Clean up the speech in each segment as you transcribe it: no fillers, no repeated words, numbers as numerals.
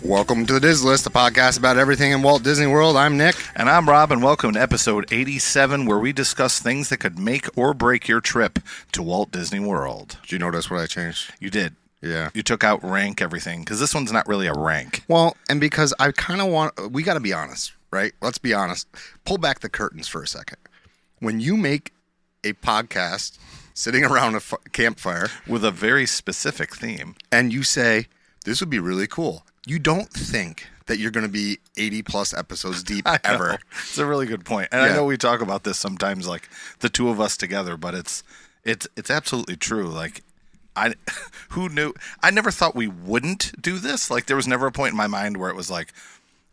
Welcome to the Diz List, a podcast about everything in Walt Disney World. I'm Nick. And I'm Rob, and welcome to episode 87, where we discuss things that could make or break your trip to Walt Disney World. Did you notice what I changed? You did. Yeah. You took out rank everything, because this one's not really a rank. Well, and because I kind of want, we got to be honest, right? Let's be honest. Pull back the curtains for a second. When you make a podcast sitting around a campfire With a very specific theme. and you say, this would be really cool, you don't think that you're going to be 80 plus episodes deep ever. It's a really good point. And Yeah. I know we talk about this sometimes, like the two of us together, but it's absolutely true. Like, who knew? I never thought we wouldn't do this. Like, there was never a point in my mind where it was like,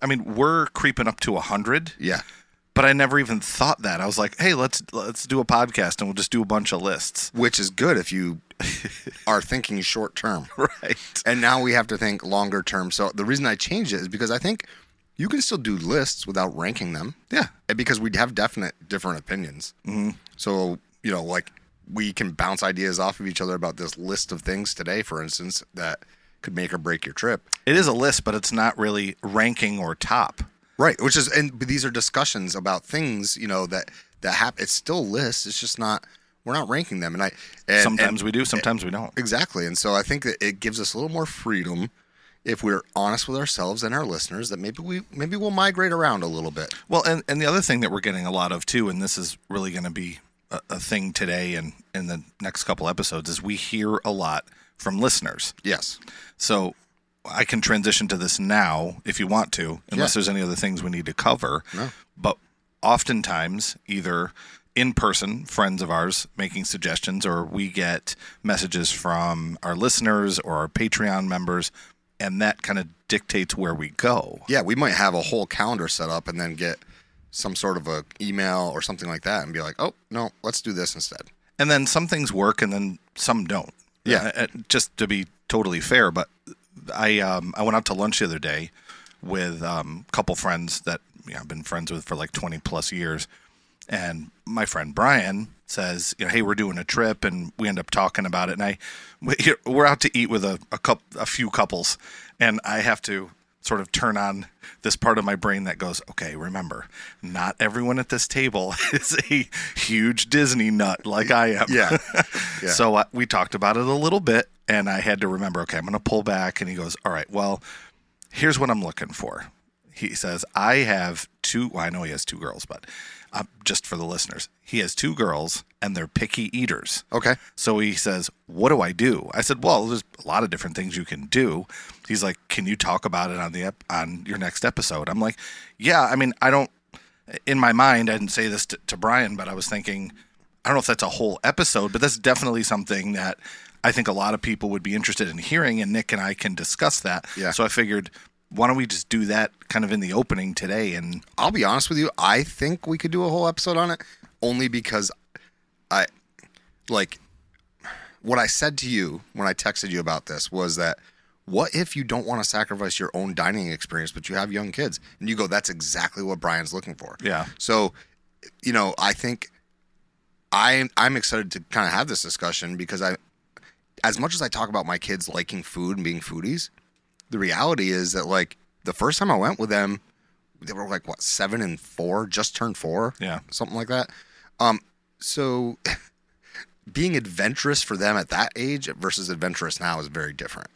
I mean, we're creeping up to 100. Yeah. But I never even thought that. I was like, hey, let's do a podcast and we'll just do a bunch of lists. Which is good if you are thinking short term. Right. And now we have to think longer term. So the reason I changed it is because I think you can still do lists without ranking them. Yeah. And because we have different opinions. Mm-hmm. So, like we can bounce ideas off of each other about this list of things today, for instance, that could make or break your trip. It is a list, but it's not really ranking or top. Right. But these are discussions about things, that happen. It's still lists. It's just not, we're not ranking them. Sometimes we do, sometimes we don't. Exactly. And so I think that it gives us a little more freedom if we're honest with ourselves and our listeners that maybe we'll migrate around a little bit. Well, and the other thing that we're getting a lot of too, and this is really going to be a thing today and in the next couple episodes, is we hear a lot from listeners. Yes. So I can transition to this now if you want to, unless there's any other things we need to cover. No. But oftentimes, either in person, friends of ours making suggestions, or we get messages from our listeners or our Patreon members, and that kind of dictates where we go. Yeah, we might have a whole calendar set up and then get some sort of a email or something like that and be like, oh, no, let's do this instead. And then some things work and then some don't. Yeah. Just to be totally fair, but I went out to lunch the other day with a couple friends that I've been friends with for like 20 plus years. And my friend Brian says, hey, we're doing a trip, and we end up talking about it. And we're out to eat with a few couples, and I have to sort of turn on this part of my brain that goes, okay, remember, not everyone at this table is a huge Disney nut like I am. Yeah. So we talked about it a little bit, and I had to remember, okay, I'm going to pull back. And he goes, all right, well, here's what I'm looking for. He says, I have I know he has two girls, but just for the listeners, he has two girls and they're picky eaters. Okay. So he says, what do I do? I said, well, there's a lot of different things you can do. He's like, can you talk about it on your next episode? I'm like, yeah, I mean, in my mind, I didn't say this to Brian, but I was thinking, I don't know if that's a whole episode, but that's definitely something that I think a lot of people would be interested in hearing, and Nick and I can discuss that. Yeah. So I figured, why don't we just do that kind of in the opening today? And I'll be honest with you, I think we could do a whole episode on it, only because what I said to you when I texted you about this was that, what if you don't want to sacrifice your own dining experience, but you have young kids? And you go, that's exactly what Brian's looking for. Yeah. So, I think I'm excited to kind of have this discussion because as much as I talk about my kids liking food and being foodies, the reality is that, like, the first time I went with them, they were like, 7 and 4, just turned 4, something like that. So being adventurous for them at that age versus adventurous now is very different.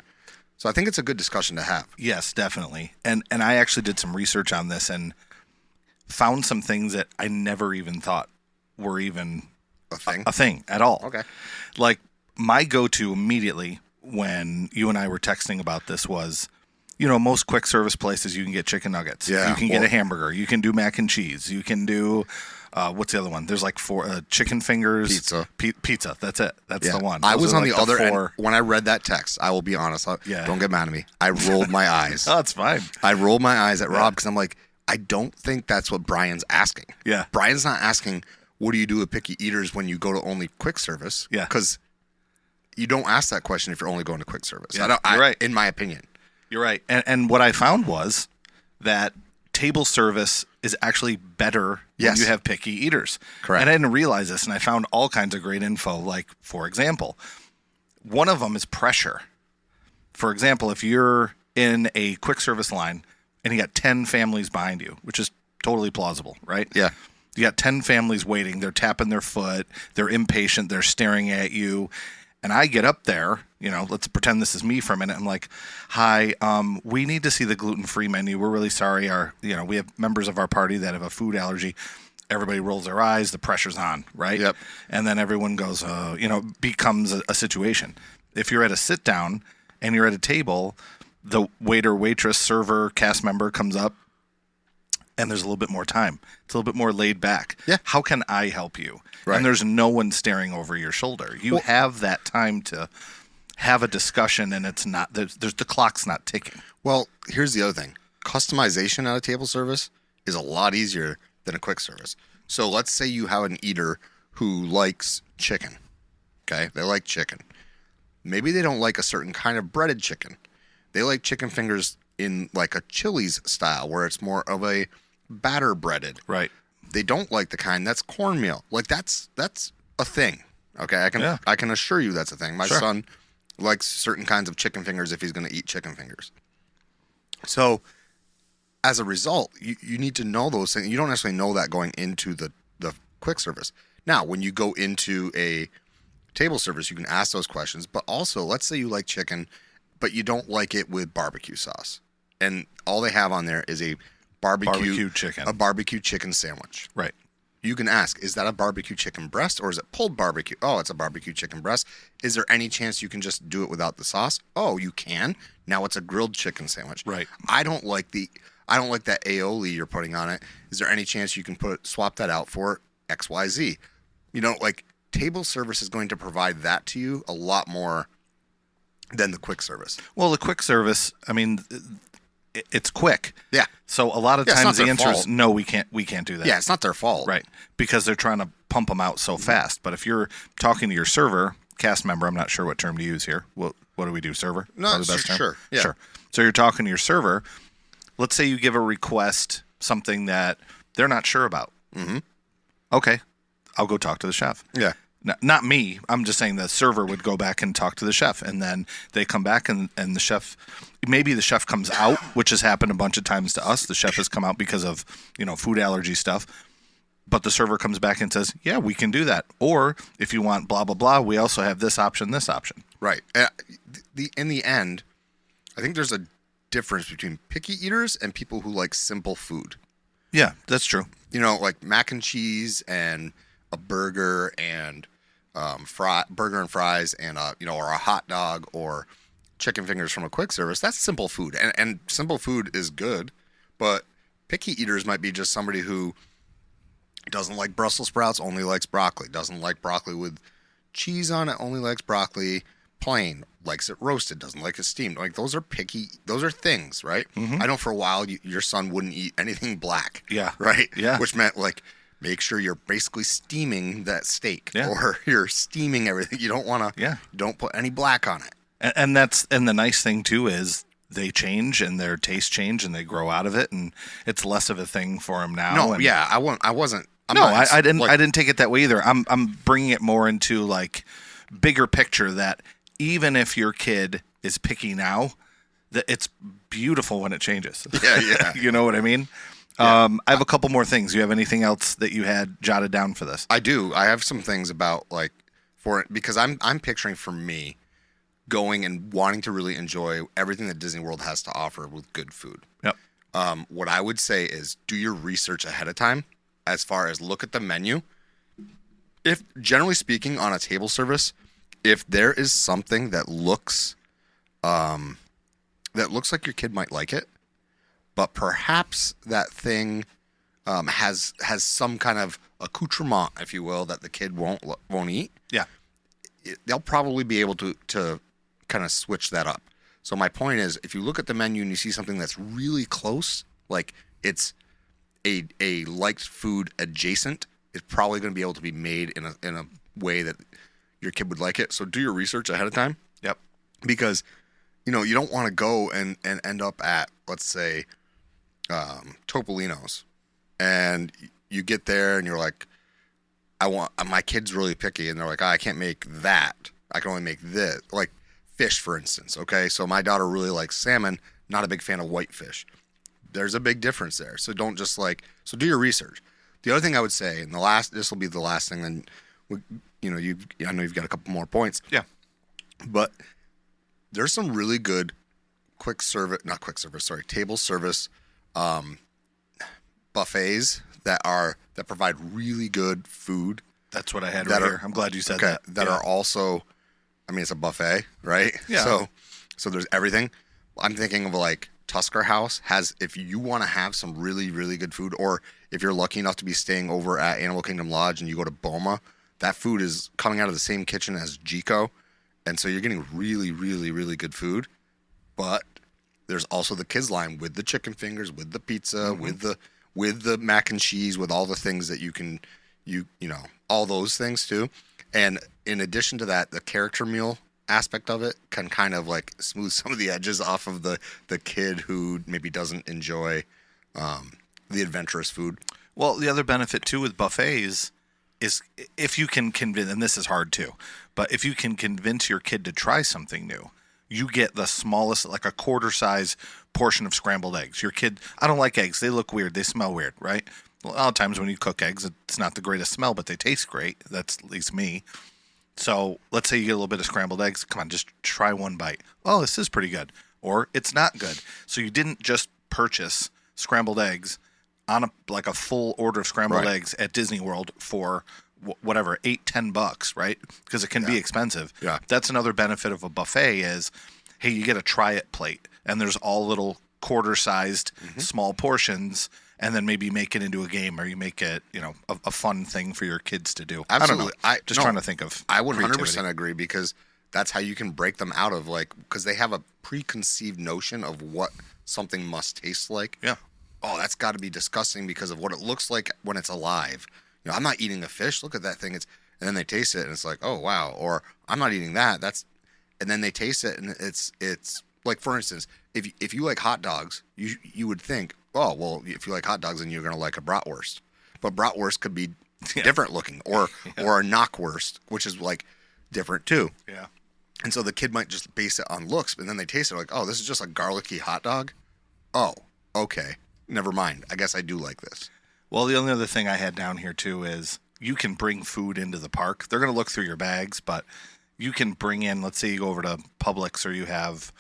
So I think it's a good discussion to have. Yes, definitely. And I actually did some research on this and found some things that I never even thought were even a thing at all. Okay. Like, my go-to immediately when you and I were texting about this was, most quick service places you can get chicken nuggets. Yeah. You can get a hamburger. You can do mac and cheese. You can do, what's the other one? There's like 4 chicken fingers. Pizza. Pizza. That's it. That's the one. I Those was are on like the other 4. end. When I read that text, I will be honest. Don't get mad at me. I rolled my eyes. Oh, it's fine. I rolled my eyes at Rob because I'm like, I don't think that's what Brian's asking. Yeah. Brian's not asking, what do you do with picky eaters when you go to only quick service? Yeah. Because you don't ask that question if you're only going to quick service. Yeah, you're right. In my opinion. You're right. And what I found was that table service is actually better when you have picky eaters. Correct. And I didn't realize this, and I found all kinds of great info. Like, for example, one of them is pressure. For example, if you're in a quick service line and you got 10 families behind you, which is totally plausible, right? Yeah. You got 10 families waiting. They're tapping their foot. They're impatient. They're staring at you. And I get up there, let's pretend this is me for a minute. I'm like, hi, we need to see the gluten-free menu. We're really sorry. We have members of our party that have a food allergy. Everybody rolls their eyes. The pressure's on, right? Yep. And then everyone goes, becomes a situation. If you're at a sit down and you're at a table, the waiter, waitress, server, cast member comes up, and there's a little bit more time. It's a little bit more laid back. Yeah. How can I help you? Right. And there's no one staring over your shoulder. You have that time to have a discussion, and it's not the clock's not ticking. Well, here's the other thing. Customization at a table service is a lot easier than a quick service. So let's say you have an eater who likes chicken. Okay? They like chicken. Maybe they don't like a certain kind of breaded chicken. They like chicken fingers in like a Chili's style where it's more of a batter breaded. Right. They don't like the kind that's cornmeal. Like that's a thing. Okay? I can assure you that's a thing. My son likes certain kinds of chicken fingers if he's going to eat chicken fingers. So as a result, you need to know those things. You don't necessarily know that going into the quick service. Now, when you go into a table service, you can ask those questions. But also, let's say you like chicken, but you don't like it with barbecue sauce. And all they have on there is a barbecue chicken. A barbecue chicken sandwich. Right. You can ask, is that a barbecue chicken breast or is it pulled barbecue? Oh, it's a barbecue chicken breast. Is there any chance you can just do it without the sauce? Oh, you can. Now it's a grilled chicken sandwich. Right. I don't like that aioli you're putting on it. Is there any chance you can swap that out for XYZ? Table service is going to provide that to you a lot more than the quick service. Well, the quick service, it's quick. Yeah. So a lot of times the answer is no, we can't do that. Yeah, it's not their fault. Right. Because they're trying to pump them out so fast. But if you're talking to your server, cast member, I'm not sure what term to use here. What do we do, server? No, the best term? Sure. Yeah. Sure. So you're talking to your server. Let's say you give a request, something that they're not sure about. Mm-hmm. Okay. I'll go talk to the chef. Yeah. Not me. I'm just saying the server would go back and talk to the chef, and then they come back and the chef, maybe the chef comes out, which has happened a bunch of times to us. The chef has come out because of, food allergy stuff, but the server comes back and says, yeah, we can do that. Or if you want blah, blah, blah, we also have this option. Right. In the end, I think there's a difference between picky eaters and people who like simple food. Yeah, that's true. Like mac and cheese and a burger and burger and fries and or a hot dog or chicken fingers from a quick service. That's simple food, and simple food is good. But picky eaters might be just somebody who doesn't like Brussels sprouts, only likes broccoli. Doesn't like broccoli with cheese on it, only likes broccoli plain. Likes it roasted, doesn't like it steamed. Like those are things, right? Mm-hmm. I know for a while your son wouldn't eat anything black. Yeah. Right. Yeah. Which meant make sure you're basically steaming that steak, yeah. or you're steaming everything. You don't want to. Yeah. Don't put any black on it. And the nice thing too is they change and their tastes change and they grow out of it, and it's less of a thing for them now. No, and, yeah, I wasn't. I didn't take it that way either. I'm bringing it more into like bigger picture that even if your kid is picky now, that it's beautiful when it changes. Yeah. You know what I mean? Yeah. I have a couple more things. You have anything else that you had jotted down for this? I do. I have some things about for it because I'm picturing for me going and wanting to really enjoy everything that Disney World has to offer with good food. Yep. What I would say is do your research ahead of time as far as look at the menu. If generally speaking on a table service, if there is something that looks like your kid might like it, but perhaps that thing has some kind of accoutrement, if you will, that the kid won't eat. Yeah, they'll probably be able to kind of switch that up. So my point is, if you look at the menu and you see something that's really close, like it's a liked food adjacent, it's probably going to be able to be made in a way that your kid would like it. So do your research ahead of time. Yep. Because you don't want to go and end up at, let's say, Topolino's, and you get there and you're like, my kid's really picky, and they're like, I can't make that. I can only make this, like fish, for instance. Okay, so my daughter really likes salmon. not a big fan of whitefish. There's a big difference there. So don't just so do your research. The other thing I would say, and this will be the last thing, then, I know you've got a couple more points. Yeah. But there's some really good table service buffets that provide really good food. That's what I had right here. I'm glad you said that. That are also, I mean, it's a buffet, right? Yeah. So there's everything. I'm thinking of Tusker House if you want to have some really, really good food, or if you're lucky enough to be staying over at Animal Kingdom Lodge and you go to Boma, that food is coming out of the same kitchen as Jico. And so you're getting really, really, really good food. But there's also the kids line with the chicken fingers, with the pizza, with the mac and cheese, with all the things that you can, all those things too. And in addition to that, the character meal aspect of it can kind of smooth some of the edges off of the kid who maybe doesn't enjoy the adventurous food. Well, the other benefit too with buffets is if you can convince, and this is hard too, but if you can convince your kid to try something new, you get the smallest, a quarter size portion of scrambled eggs. Your kid, I don't like eggs. They look weird. They smell weird, right? A lot of times when you cook eggs, it's not the greatest smell, but they taste great. That's at least me. So let's say you get a little bit of scrambled eggs. Come on, just try one bite. Oh, this is pretty good. Or it's not good. So you didn't just purchase scrambled eggs on a full order of scrambled eggs at Disney World for whatever, $8-10, right? Because it can be expensive. Yeah. That's another benefit of a buffet is, hey, you get a try it plate, and there's all little quarter-sized small portions, and then maybe make it into a game, or you make it, a fun thing for your kids to do. Absolutely. I don't know. Trying to think of I would 100% creativity. agree, because that's how you can break them out of because they have a preconceived notion of what something must taste like. Yeah. Oh, that's got to be disgusting because of what it looks like when it's alive. I'm not eating a fish. Look at that thing. And then they taste it and it's like, oh wow. Or I'm not eating that. And then they taste it and it's for instance, if you like hot dogs, you would think, oh well, if you like hot dogs, then you're gonna like a bratwurst. But bratwurst could be different looking, or a knockwurst, which is different too. Yeah. And so the kid might just base it on looks, but then they taste it oh, this is just a garlicky hot dog. Oh, okay. Never mind. I guess I do like this. Well, the only other thing I had down here too is you can bring food into the park. They're going to look through your bags, but you can bring in, let's say you go over to Publix, or you have,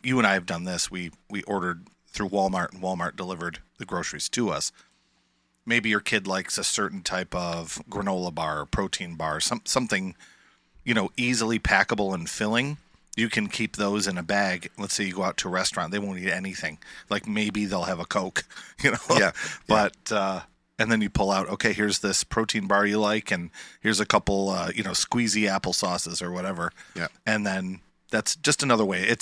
you and I have done this. We ordered through Walmart, and Walmart delivered the groceries to us. Maybe your kid likes a certain type of granola bar or protein bar, something, easily packable and filling. You can keep those in a bag. Let's say you go out to a restaurant, they won't eat anything. Maybe they'll have a Coke, Yeah. But, and then you pull out, okay, here's this protein bar you like, and here's a couple, squeezy apple sauces or whatever. Yeah. And then that's just another way.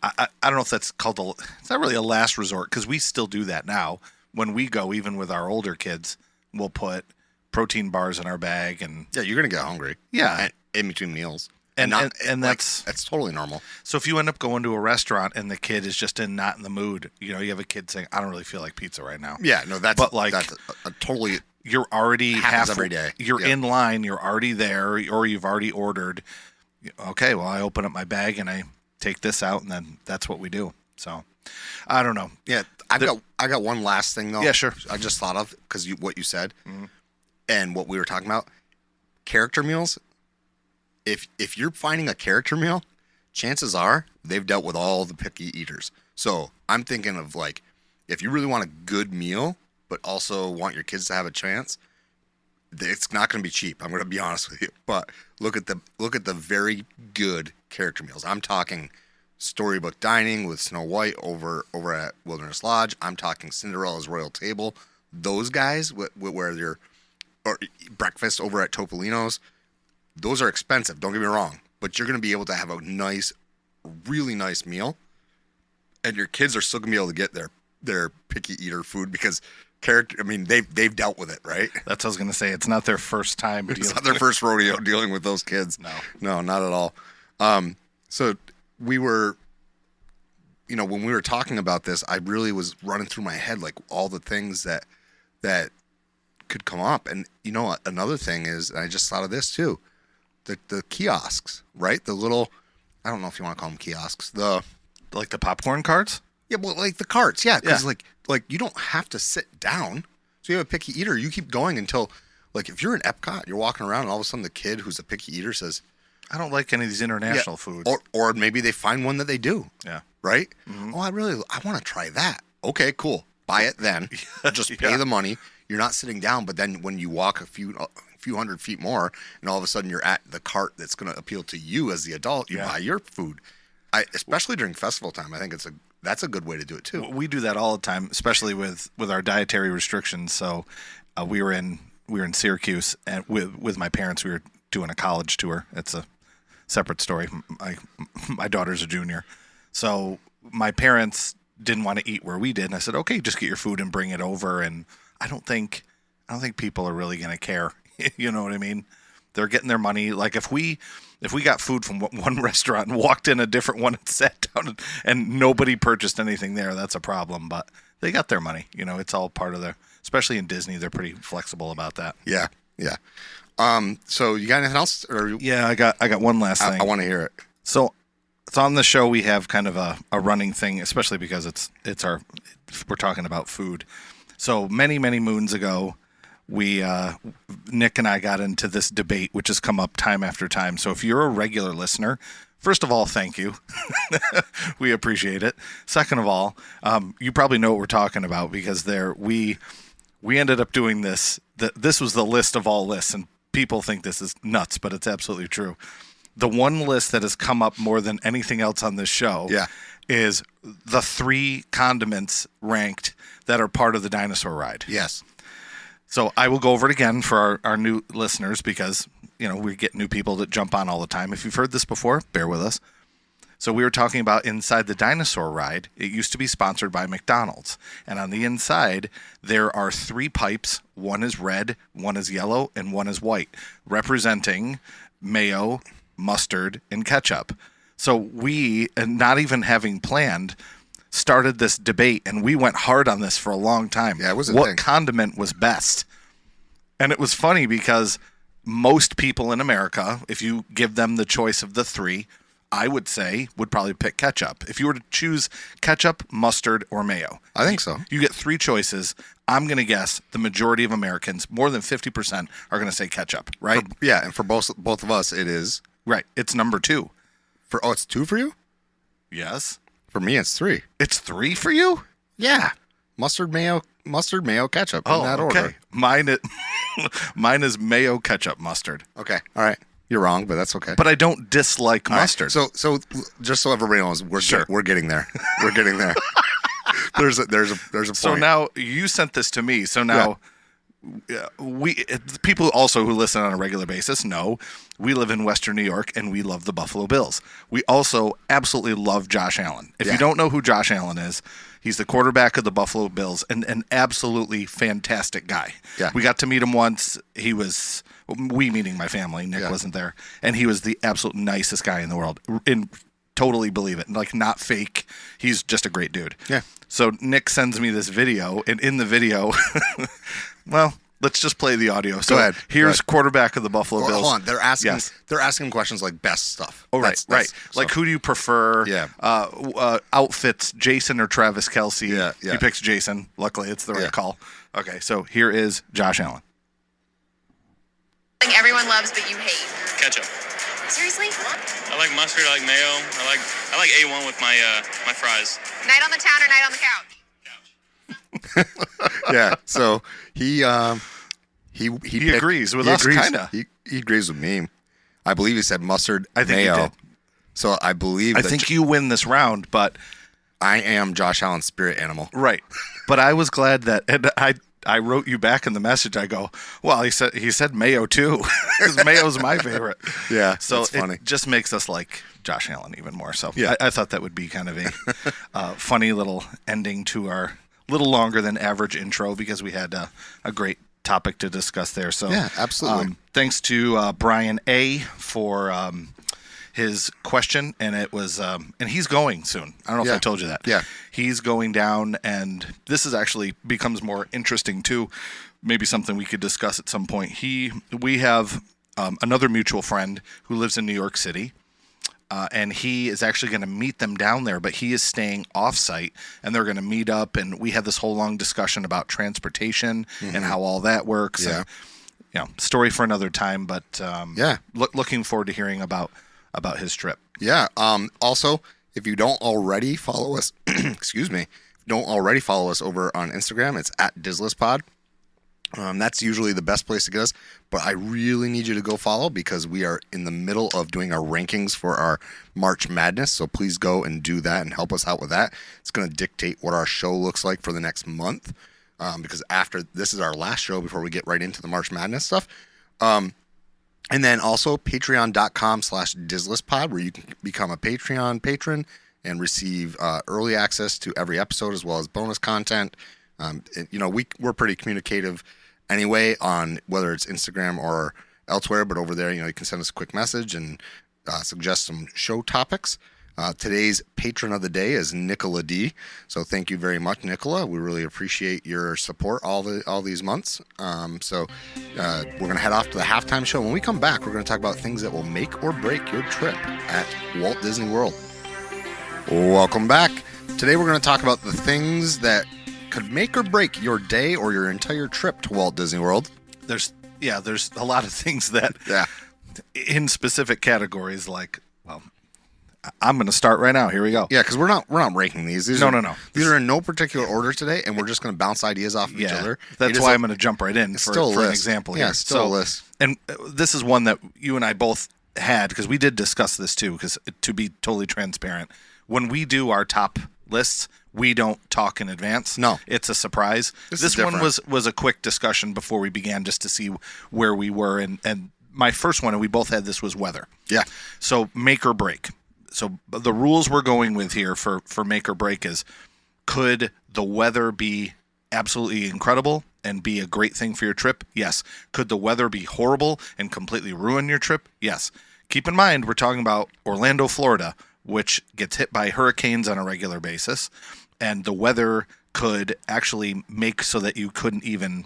I don't know if that's called it's not really a last resort, because we still do that now. When we go, even with our older kids, we'll put protein bars in our bag. And yeah, you're going to get hungry. Yeah. In between meals. And that's totally normal. So if you end up going to a restaurant and the kid is just not in the mood, you have a kid saying, I don't really feel like pizza right now. Yeah, no, that's a totally, you're already every day. You're in line, you're already there, or you've already ordered. Okay, well, I open up my bag and I take this out, and then that's what we do. So I don't know. Yeah, I got one last thing though. Yeah, sure. I just thought of, because what you said and what we were talking about, character meals. If you're finding a character meal, chances are they've dealt with all the picky eaters. So I'm thinking of if you really want a good meal, but also want your kids to have a chance, it's not going to be cheap. I'm going to be honest with you. But look at the very good character meals. I'm talking storybook dining with Snow White over at Wilderness Lodge. I'm talking Cinderella's Royal Table. Those guys where they're, or breakfast over at Topolino's. Those are expensive, don't get me wrong, but you're going to be able to have a nice, really nice meal, and your kids are still going to be able to get their picky eater food, because they've dealt with it, right? That's what I was going to say. It's not their first time. It's not their first rodeo dealing with those kids. No, not at all. So we were, when we were talking about this, I really was running through my head all the things that could come up, and another thing is, I just thought of this too. The kiosks, right? The little, I don't know if you want to call them kiosks, the Like the popcorn carts? Yeah, well, like the carts, yeah, because Yeah. like you don't have to sit down. So you have a picky eater, you keep going until, like, if you're in Epcot, you're walking around, and all of a sudden the kid who's a picky eater says, I don't like any of these international foods. or maybe they find one that they do. Yeah. Right? Mm-hmm. Oh, I want to try that. Okay, cool. Buy it then. Just pay the money. You're not sitting down, but then when you walk a few hundred feet more, and all of a sudden you're at the cart that's going to appeal to you as the adult, you buy your food. Especially during festival time, I think that's a good way to do it too. We do that all the time, especially with our dietary restrictions. So we were in Syracuse, and with my parents, we were doing a college tour. It's a separate story. My daughter's a junior, so my parents didn't want to eat where we did, and I said, okay, just get your food and bring it over. And I don't think people are really going to care. You know what I mean? They're getting their money. Like if we got food from one restaurant and walked in a different one and sat down and nobody purchased anything there, that's a problem. But they got their money. You know, it's all part of their. Especially in Disney, they're pretty flexible about that. Yeah. So you got anything else? Or Yeah, I got one last thing. I want to hear it. So on the show we have kind of a running thing, especially because we're talking about food. So many moons ago, Nick and I got into this debate, which has come up time after time. So if you're a regular listener, first of all, thank you. We appreciate it. Second of all, you probably know what we're talking about because we ended up doing this. This was the list of all lists, and people think this is nuts, but it's absolutely true. The one list that has come up more than anything else on this show is the 3 condiments ranked that are part of the dinosaur ride. Yes. So I will go over it again for our new listeners because, you know, we get new people that jump on all the time. If you've heard this before, bear with us. So we were talking about inside the dinosaur ride. It used to be sponsored by McDonald's. And on the inside, there are 3 pipes. One is red, one is yellow, and one is white, representing mayo, mustard, and ketchup. So we, and not even having planned, started this debate, and we went hard on this for a long time. Yeah, it was what condiment was best? And it was funny because most people in America, if you give them the choice of the 3, I would say would probably pick ketchup. If you were to choose ketchup, mustard, or mayo. I think so. You get 3 choices. I'm going to guess the majority of Americans, more than 50%, are going to say ketchup, right? And for both of us, it is. Right. It's number 2. It's 2 for you? Yes. For me, it's 3. It's 3 for you? Yeah. Mustard, mayo, ketchup. In that order. Mine is mayo, ketchup, mustard. Okay. All right. You're wrong, but that's okay. But I don't dislike mustard. Right. So just so everybody knows, we're getting there. We're getting there. There's a point. So now you sent this to me. So now people also who listen on a regular basis know we live in Western New York and we love the Buffalo Bills. We also absolutely love Josh Allen. If you don't know who Josh Allen is, he's the quarterback of the Buffalo Bills and an absolutely fantastic guy. Yeah. We got to meet him once. We meaning my family. Nick wasn't there. And he was the absolute nicest guy in the world. And totally believe it. Like, not fake. He's just a great dude. Yeah. So Nick sends me this video, and in the video, well, let's just play the audio. So Go ahead. Here's quarterback of the Buffalo Bills. Hold on. They're asking questions like best stuff. Oh, right. Like, who do you prefer? Yeah. Outfits, Jason or Travis Kelce? Yeah. He picks Jason. Luckily, it's the right call. Okay, so here is Josh Allen. Like everyone loves, but you hate. Ketchup. Seriously? I like mustard. I like mayo. I like A1 with my my fries. Night on the town or night on the couch? Yeah. So he agrees with us, kinda. He agrees with me. I believe he said mustard, I think mayo. he did. So I believe. I think you win this round, but I am Josh Allen's spirit animal. Right. But I was glad that, and I wrote you back in the message. I go, well, he said mayo too, because mayo's my favorite. Yeah, so that's funny. It just makes us like Josh Allen even more. So yeah. I thought that would be kind of a funny little ending to our little longer than average intro because we had a great topic to discuss there. So yeah, absolutely. Thanks to Brian A for his question, and it was and he's going soon. I don't know if I told you that. Yeah. He's going down, and this is actually becomes more interesting too. Maybe something we could discuss at some point. We have another mutual friend who lives in New York City. and he is actually going to meet them down there, but he is staying off-site, and they're going to meet up, and we had this whole long discussion about transportation and how all that works. Yeah. And, story for another time, but looking forward to hearing about his trip. Yeah. Also, if you don't already follow us, excuse me, don't already follow us over on Instagram, it's at DizzlessPod. That's usually the best place to get us, but I really need you to go follow because we are in the middle of doing our rankings for our March Madness, so please go and do that and help us out with that. It's going to dictate what our show looks like for the next month, because after this is our last show before we get right into the March Madness stuff. And then also patreon.com/DizzlessPod, where you can become a Patreon patron and receive early access to every episode as well as bonus content. We're pretty communicative anyway on whether it's Instagram or elsewhere, but over there, you can send us a quick message and suggest some show topics. Today's patron of the day is Nicola D. So thank you very much, Nicola. We really appreciate your support all these months. So we're going to head off to the halftime show. When we come back, we're going to talk about things that will make or break your trip at Walt Disney World. Welcome back. Today we're going to talk about the things that could make or break your day or your entire trip to Walt Disney World. There's a lot of things that in specific categories, like, well, I'm going to start right now. Here we go. Yeah, because we're not ranking these. No. These are in no particular order today, and we're just going to bounce ideas off of each other. That's why I'm going to jump right in for an example here. Yeah, still a list. And this is one that you and I both had, because we did discuss this too, because to be totally transparent, when we do our top lists, we don't talk in advance. No. It's a surprise. This one was a quick discussion before we began just to see where we were. And my first one, and we both had this, was weather. Yeah. So make or break. So the rules we're going with here for make or break is, could the weather be absolutely incredible and be a great thing for your trip? Yes. Could the weather be horrible and completely ruin your trip? Yes. Keep in mind, we're talking about Orlando, Florida, which gets hit by hurricanes on a regular basis. And the weather could actually make so that you couldn't even,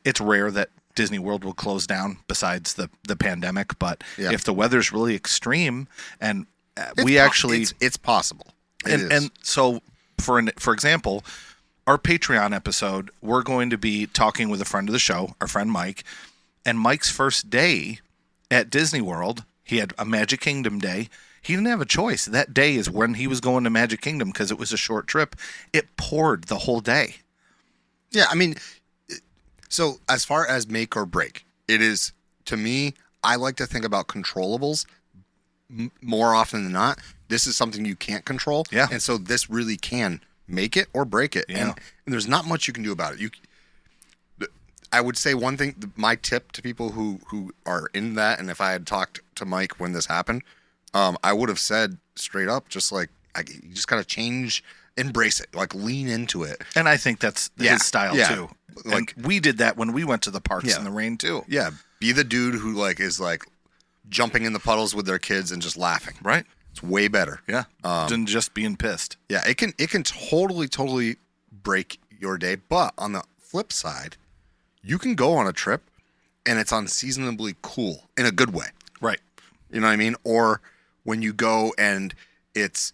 it's rare that Disney World will close down besides the pandemic, but if the weather's really extreme and it's possible. And so for example, our Patreon episode, we're going to be talking with a friend of the show, our friend Mike, and Mike's first day at Disney World, he had a Magic Kingdom day. He didn't have a choice. That day is when he was going to Magic Kingdom because it was a short trip. It poured the whole day. Yeah, so as far as make or break, it is, to me, I like to think about controllables more often than not. This is something you can't control. Yeah. And so this really can make it or break it. Yeah. And there's not much you can do about it. I would say one thing, my tip to people who are in that, and if I had talked to Mike when this happened, I would have said straight up, just like, you just got to embrace it, like lean into it. And I think that's his style too. Like, and we did that when we went to the parks in the rain too. Yeah. Be the dude who is jumping in the puddles with their kids and just laughing. Right. It's way better. Yeah. Than just being pissed. Yeah. It can totally break your day. But on the flip side, you can go on a trip and it's unseasonably cool in a good way. Right. You know what I mean? Or when you go and it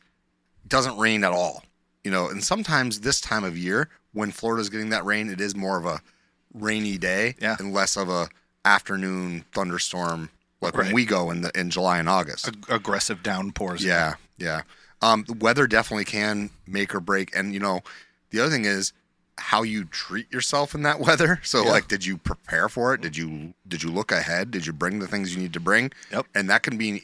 doesn't rain at all, and sometimes this time of year when Florida's getting that rain, it is more of a rainy day and less of a afternoon thunderstorm when we go in July and August. Aggressive downpours. Yeah. The weather definitely can make or break. And, the other thing is how you treat yourself in that weather. So, did you prepare for it? Did you look ahead? Did you bring the things you need to bring? Yep. And that can be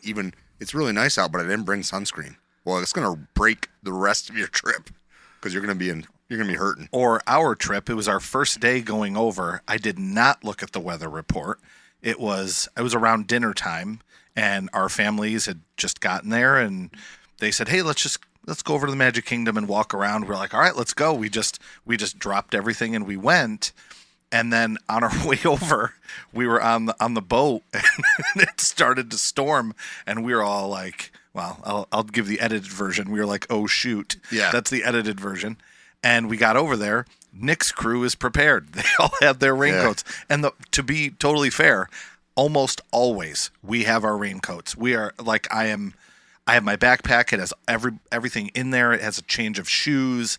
it's really nice out, but I didn't bring sunscreen. Well, it's going to break the rest of your trip because you're going to be hurting. Or our trip, it was our first day going over. I did not look at the weather report. It was around dinner time, and our families had just gotten there, and they said, "Hey, let's go over to the Magic Kingdom and walk around." We're like, "All right, let's go." We just dropped everything and we went. And then on our way over, we were on the boat, and it started to storm, and we were all like, "Well, I'll give the edited version." We were like, "Oh shoot, yeah, that's the edited version." And we got over there. Nick's crew is prepared. They all had their raincoats. Yeah. And to be totally fair, almost always we have our raincoats. We are like, I am I have my backpack. It has everything in there. It has a change of shoes.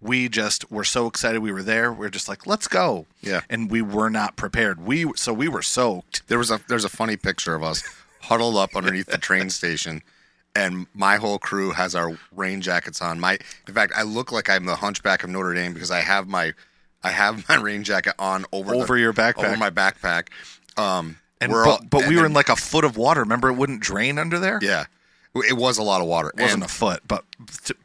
We just were so excited we were there. We are just like, let's go. Yeah. And we were not prepared. We were soaked. There's a funny picture of us huddled up underneath the train station, and my whole crew has our rain jackets on. In fact, I look like I'm the Hunchback of Notre Dame because I have my rain jacket on over your backpack. Over my backpack. But we were in like a foot of water. Remember, it wouldn't drain under there? Yeah. It was a lot of water. It wasn't a foot, but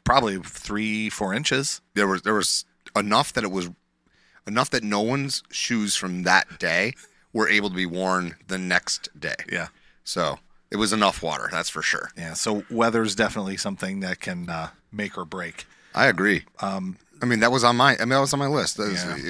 probably 3-4 inches. There was enough that no one's shoes from that day were able to be worn the next day. Yeah. So it was enough water, that's for sure. Yeah. So weather's definitely something that can make or break. I agree. That was on my list.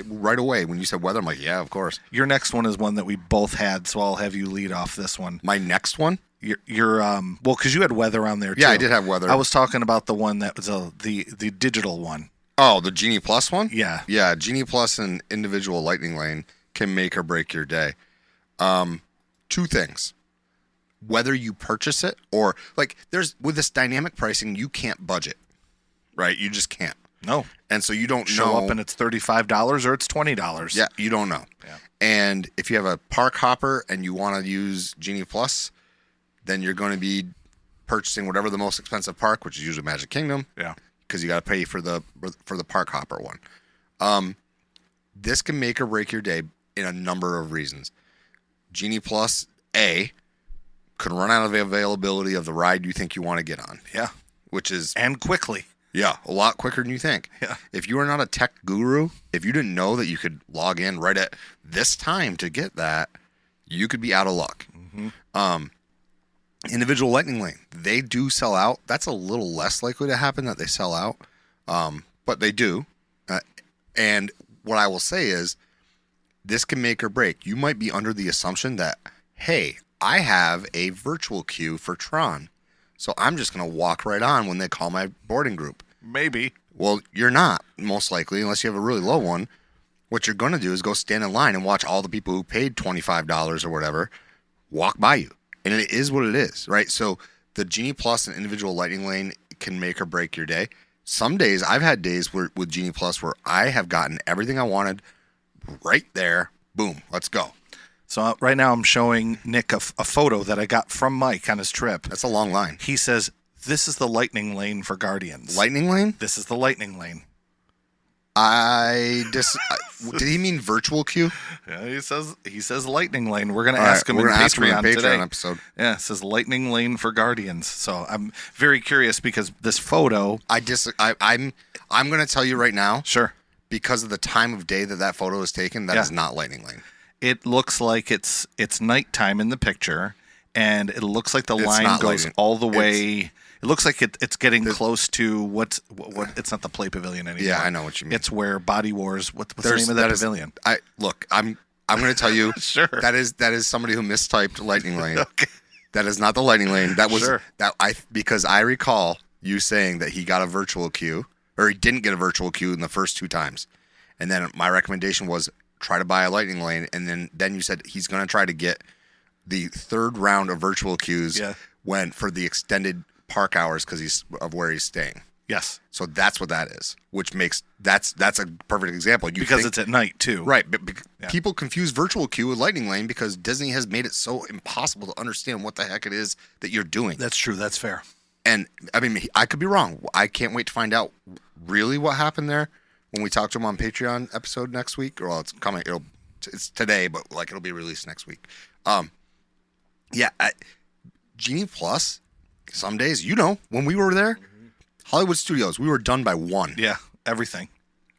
Right away when you said weather, I'm like, yeah, of course. Your next one is one that we both had, so I'll have you lead off this one. My next one? Because you had weather on there too. Yeah, I did have weather. I was talking about the one that was the digital one. Oh, the Genie Plus one? Yeah. Yeah, Genie Plus and individual lightning lane can make or break your day. Two things. Whether you purchase it or with this dynamic pricing, you can't budget. Right? You just can't. No. And so you don't show up and it's $35 or it's $20. Yeah, you don't know. Yeah. And if you have a park hopper and you want to use Genie Plus, then you're going to be purchasing whatever the most expensive park, which is usually Magic Kingdom. Yeah. Because you got to pay for the park hopper one. This can make or break your day in a number of reasons. Genie Plus, could run out of availability of the ride you think you want to get on. Yeah. And quickly. Yeah, a lot quicker than you think. Yeah. If you are not a tech guru, if you didn't know that you could log in right at this time to get that, you could be out of luck. Mm-hmm. Individual lightning lane, they do sell out. That's a little less likely to happen that they sell out, but they do. And what I will say is, this can make or break. You might be under the assumption that, hey, I have a virtual queue for Tron, so I'm just going to walk right on when they call my boarding group. Maybe. Well, you're not, most likely, unless you have a really low one. What you're going to do is go stand in line and watch all the people who paid $25 or whatever walk by you. And it is what it is, right? So the Genie Plus and individual lightning lane can make or break your day. Some days, I've had days with Genie Plus where I have gotten everything I wanted right there. Boom, let's go. So right now I'm showing Nick a photo that I got from Mike on his trip. That's a long line. He says, this is the lightning lane for Guardians. Lightning lane? This is the lightning lane. Did he mean virtual queue? Yeah, he says lightning lane. We're going to ask him in Patreon today. Episode. Yeah, it says lightning lane for Guardians. So I'm very curious because this photo. I'm going to tell you right now. Sure. Because of the time of day that photo is taken, that is not lightning lane. It looks like it's nighttime in the picture, and it looks like the line goes all the way. It looks like it's getting close to what. It's not the Play Pavilion anymore. Yeah, I know what you mean. It's where Body Wars. What's the name of that pavilion? I'm going to tell you. Sure. That is somebody who mistyped lightning lane. Okay. That is not the lightning lane. That was because I recall you saying that he got a virtual queue, or he didn't get a virtual queue in the first 2 times, and then my recommendation was try to buy a lightning lane, and then you said he's going to try to get the 3rd round of virtual queues for the extended park hours because he's of where he's staying. Yes. So that's what that is, which makes that's a perfect example. It's at night too, right? But people confuse virtual queue with lightning lane because Disney has made it so impossible to understand what the heck it is that you're doing. That's true. That's fair. And I mean, I could be wrong. I can't wait to find out really what happened there when we talk to him on Patreon episode next week. Well, it's coming. It's today, but it'll be released next week. Genie Plus. Some days, when we were there, Hollywood Studios, we were done by 1. Yeah, everything.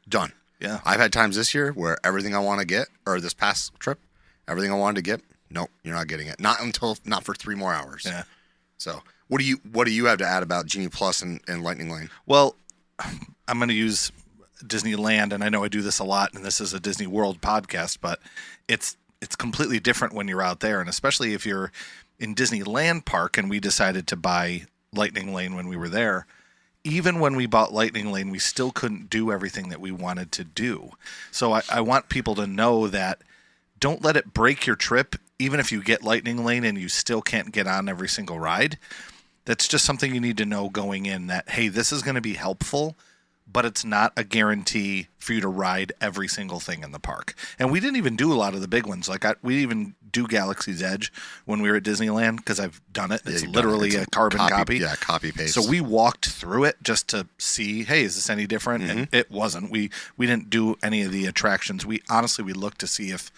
Done. Yeah. I've had times this year where everything I want to get, or this past trip, everything I wanted to get, nope, you're not getting it. Not for 3 more hours. Yeah. So what do you have to add about Genie Plus and Lightning Lane? Well, I'm going to use Disneyland, and I know I do this a lot, and this is a Disney World podcast, but it's completely different when you're out there, and especially if you're in Disneyland Park, and we decided to buy Lightning Lane when we were there. Even when we bought Lightning Lane, we still couldn't do everything that we wanted to do. So I want people to know that don't let it break your trip, even if you get Lightning Lane and you still can't get on every single ride. That's just something you need to know going in that, hey, this is going to be helpful, but it's not a guarantee for you to ride every single thing in the park. And we didn't even do a lot of the big ones. Like we even do Galaxy's Edge when we were at Disneyland because I've done it. It's literally a carbon copy. Yeah, copy paste. So we walked through it just to see, hey, is this any different? And it wasn't. We didn't do any of the attractions. We looked to see if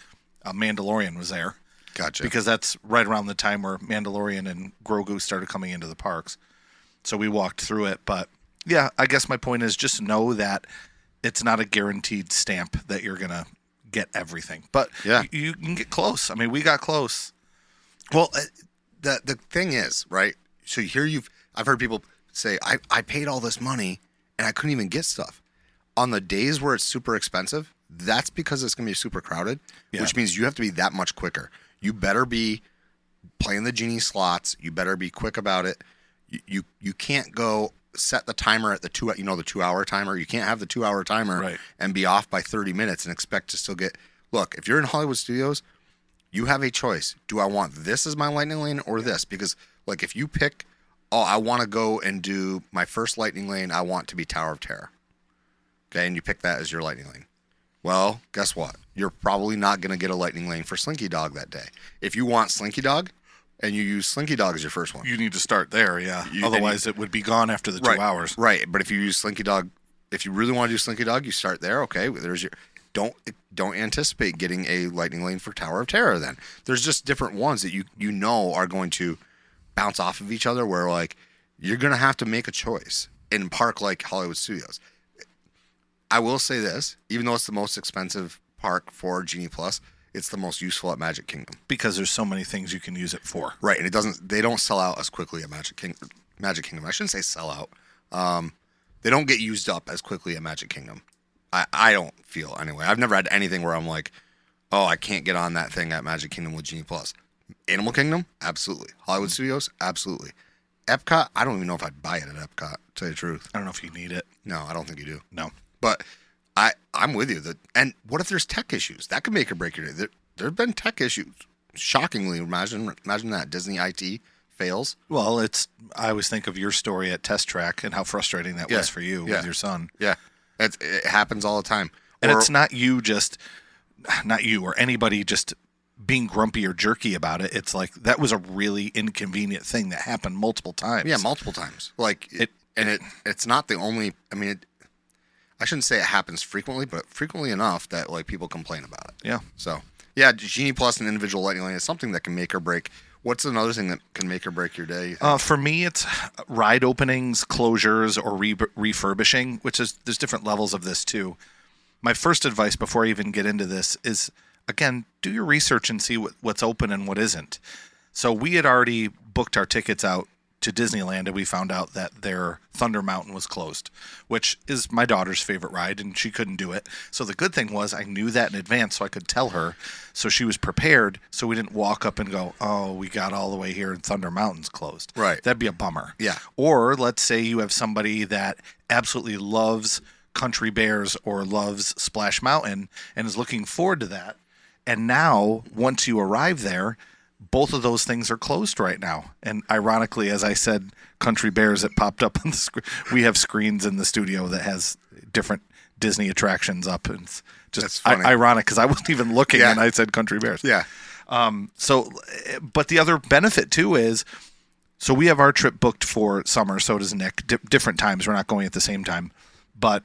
a Mandalorian was there. Gotcha. Because that's right around the time where Mandalorian and Grogu started coming into the parks. So we walked through it. But yeah, I guess my point is just know that it's not a guaranteed stamp that you're going to get everything. But yeah, you can get close. I mean, we got close. Well, the thing is, right? So here I've heard people say, I paid all this money and I couldn't even get stuff. On the days where it's super expensive, that's because it's going to be super crowded, which means you have to be that much quicker. You better be playing the genie slots. You better be quick about it. You can't go set the timer at the 2-hour timer. You can't have the 2-hour timer and be off by 30 minutes and expect to still get. Look, if you're in Hollywood Studios, you have a choice. Do I want this as my lightning lane or this? Because like if you pick, I want to go and do my first lightning lane. I want to be Tower of Terror. Okay, and you pick that as your lightning lane. Well, guess what? You're probably not going to get a lightning lane for Slinky Dog that day. If you want Slinky Dog and you use Slinky Dog as your first one. You need to start there, yeah. Otherwise, it would be gone after the 2 hours. Right, but if you use Slinky Dog, if you really want to do Slinky Dog, you start there. Okay, there's your... Don't anticipate getting a lightning lane for Tower of Terror then. There's just different ones that you know are going to bounce off of each other where, like, you're going to have to make a choice in a park like Hollywood Studios. I will say this, even though it's the most expensive park for Genie Plus, it's the most useful at Magic Kingdom. Because there's so many things you can use it for. Right, and they don't sell out as quickly at Magic Kingdom. I shouldn't say sell out. They don't get used up as quickly at Magic Kingdom. I don't feel anyway. I've never had anything where I'm like, oh, I can't get on that thing at Magic Kingdom with Genie Plus. Animal Kingdom? Absolutely. Hollywood Studios? Absolutely. Epcot? I don't even know if I'd buy it at Epcot, to tell you the truth. I don't know if you need it. No, I don't think you do. No. But I'm with you. And what if there's tech issues? That could make or break your day. There have been tech issues. Shockingly, imagine that. Disney IT fails. Well, I always think of your story at Test Track and how frustrating that was for you with your son. Yeah. It happens all the time. And it's not you or anybody just being grumpy or jerky about it. It's like that was a really inconvenient thing that happened multiple times. Yeah, multiple times. Like it's not the only. I mean, I shouldn't say it happens frequently, but frequently enough that like people complain about it. Yeah. So yeah, Genie Plus and individual lightning lane is something that can make or break. What's another thing that can make or break your day? For me, it's ride openings, closures, or refurbishing, which is there's different levels of this too. My first advice before I even get into this is, again, do your research and see what's open and what isn't. So we had already booked our tickets out to Disneyland, and we found out that their Thunder Mountain was closed, which is my daughter's favorite ride, and she couldn't do it. So the good thing was I knew that in advance, so I could tell her. So she was prepared, so we didn't walk up and go, oh, we got all the way here and Thunder Mountain's closed. Right. That'd be a bummer. Yeah. Or let's say you have somebody that absolutely loves Country Bears or loves Splash Mountain and is looking forward to that. And now, once you arrive there, both of those things are closed right now. And ironically, as I said, Country Bears, it popped up on the screen. We have screens in the studio that has different Disney attractions up. And it's just ironic because I wasn't even looking and I said Country Bears. Yeah. But the other benefit too is, so we have our trip booked for summer. So does Nick. Different times. We're not going at the same time. But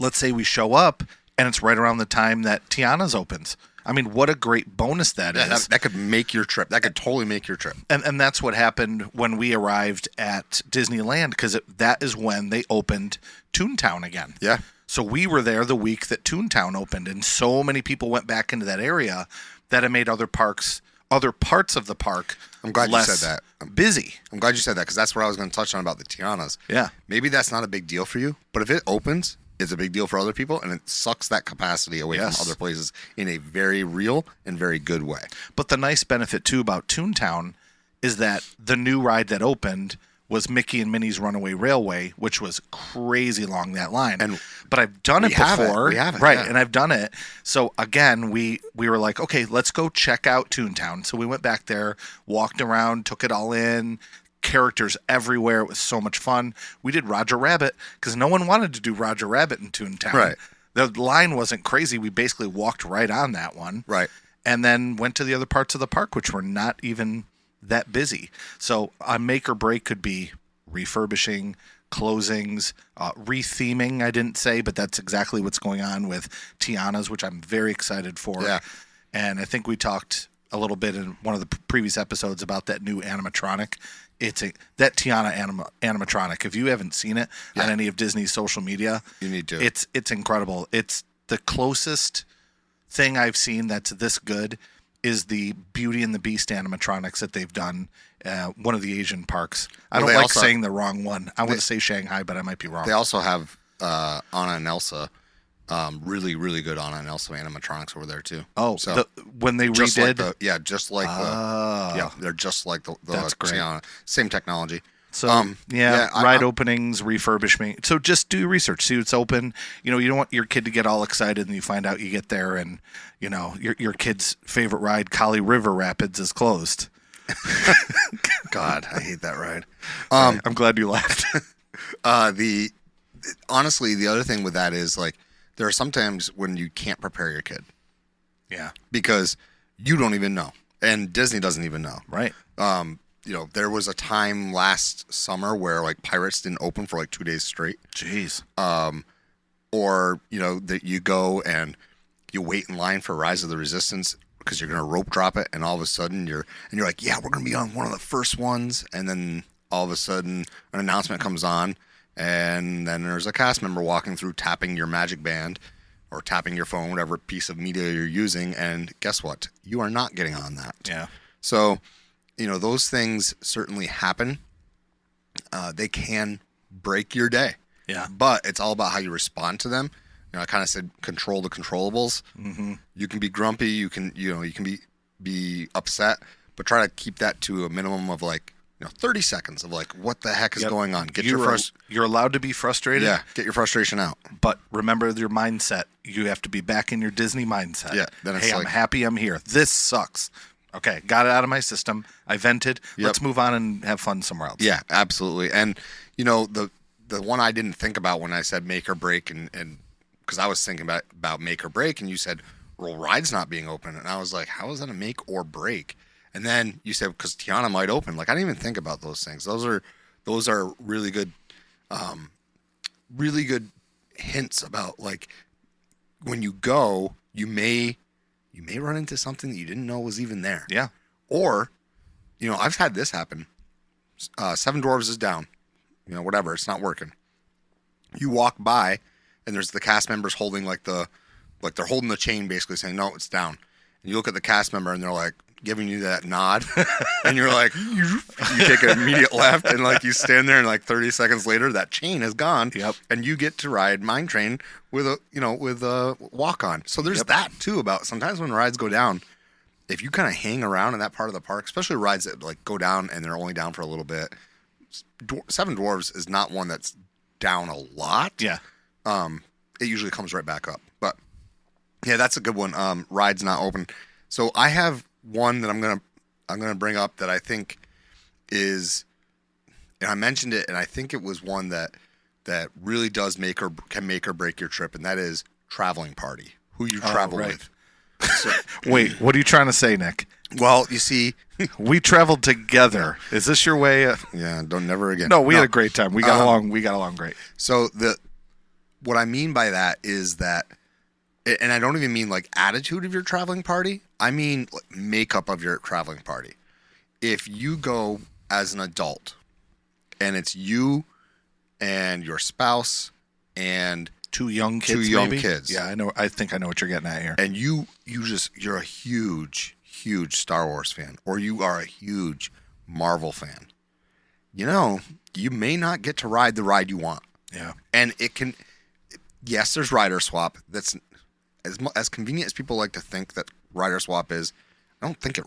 let's say we show up and it's right around the time that Tiana's opens. I mean, what a great bonus that is. That could make your trip. That could totally make your trip. And that's what happened when we arrived at Disneyland, because that is when they opened Toontown again. Yeah. So we were there the week that Toontown opened, and so many people went back into that area that it made other parts of the park I'm glad you said that. Busy. I'm glad you said that, because that's what I was going to touch on about the Tianas. Yeah. Maybe that's not a big deal for you, but if it opens, it's a big deal for other people, and it sucks that capacity away from other places in a very real and very good way. But the nice benefit, too, about Toontown is that the new ride that opened was Mickey and Minnie's Runaway Railway, which was crazy long, that line. But I've done it before. We have it. Right, yeah. And I've done it. So, again, we were like, okay, let's go check out Toontown. So we went back there, walked around, took it all in, characters everywhere. It was so much fun. We did Roger Rabbit because no one wanted to do Roger Rabbit in Toontown. Right. The line wasn't crazy. We basically walked right on that one. Right. And then went to the other parts of the park, which were not even that busy. So a make or break could be refurbishing, closings, retheming, I didn't say, but that's exactly what's going on with Tiana's, which I'm very excited for. Yeah. And I think we talked a little bit in one of the previous episodes about that new animatronic. That Tiana animatronic. If you haven't seen it on any of Disney's social media, you need to. It's incredible. It's the closest thing I've seen that's this good is the Beauty and the Beast animatronics that they've done. One of the Asian parks. I don't like saying the wrong one. I want to say Shanghai, but I might be wrong. They also have Anna and Elsa. Really, really good Anna and Elsa animatronics over there too. Oh, so when they just redid, they're just like the that's great. Tiana. Same technology. So ride openings, refurbishment. So just do research, see what's open. You know, you don't want your kid to get all excited and you find out you get there and you know your kid's favorite ride, Kali River Rapids, is closed. God, I hate that ride. I'm glad you laughed. Honestly, the other thing with that is like there are sometimes when you can't prepare your kid. Yeah. Because you don't even know, and Disney doesn't even know. Right. You know, there was a time last summer where like Pirates didn't open for like 2 days straight. Jeez. Or you know that you go and you wait in line for Rise of the Resistance because you're gonna rope drop it, and all of a sudden you're like, yeah, we're gonna be on one of the first ones, and then all of a sudden an announcement comes on, and then there's a cast member walking through tapping your magic band or tapping your phone, whatever piece of media you're using, and guess what? You are not getting on that. Yeah. So, you know, those things certainly happen. They can break your day. Yeah. But it's all about how you respond to them. You know, I kind of said control the controllables. Mm-hmm. You can be grumpy. You can be upset, but try to keep that to a minimum of like 30 seconds of like, what the heck is going on? You're allowed to be frustrated. Yeah, get your frustration out. But remember your mindset. You have to be back in your Disney mindset. Yeah. Then it's hey, I'm happy I'm here. This sucks. Okay, got it out of my system. I vented. Yep. Let's move on and have fun somewhere else. Yeah, absolutely. And you know, the one I didn't think about when I said make or break, and because I was thinking about make or break, and you said, well, ride's not being open, and I was like, how is that a make or break? And then you said because Tiana might open. Like I didn't even think about those things. Those are really good hints about like when you go, you may run into something that you didn't know was even there. Yeah. Or, you know, I've had this happen. Seven Dwarfs is down. You know, whatever, it's not working. You walk by, and there's the cast members holding they're holding the chain, basically saying, no, it's down. And you look at the cast member, and they're like giving you that nod, and you're like, you take an immediate left, and like you stand there, and like 30 seconds later, that chain is gone. Yep. And you get to ride Mine Train with a walk on. So there's that too about sometimes when rides go down, if you kind of hang around in that part of the park, especially rides that like go down and they're only down for a little bit. Seven Dwarfs is not one that's down a lot. Yeah. It usually comes right back up. But yeah, that's a good one. Ride's not open. So I have one that I'm gonna bring up that I think is, and I mentioned it, and I think it was one that really does can make or break your trip, and that is traveling party. Who you travel with. So, wait, what are you trying to say, Nick? Well, you see, we traveled together. Is this your way? Yeah, don't never again. No, we had a great time. We got along. We got along great. So what I mean by that is that, and I don't even mean like attitude of your traveling party. I mean like makeup of your traveling party. If you go as an adult, and it's you and your spouse and two young kids. Yeah, I know. I think I know what you're getting at here. And you're a huge Star Wars fan, or you are a huge Marvel fan. You know, you may not get to ride the ride you want. Yeah. And yes, there's rider swap. That's as convenient as people like to think that rider swap is. I don't think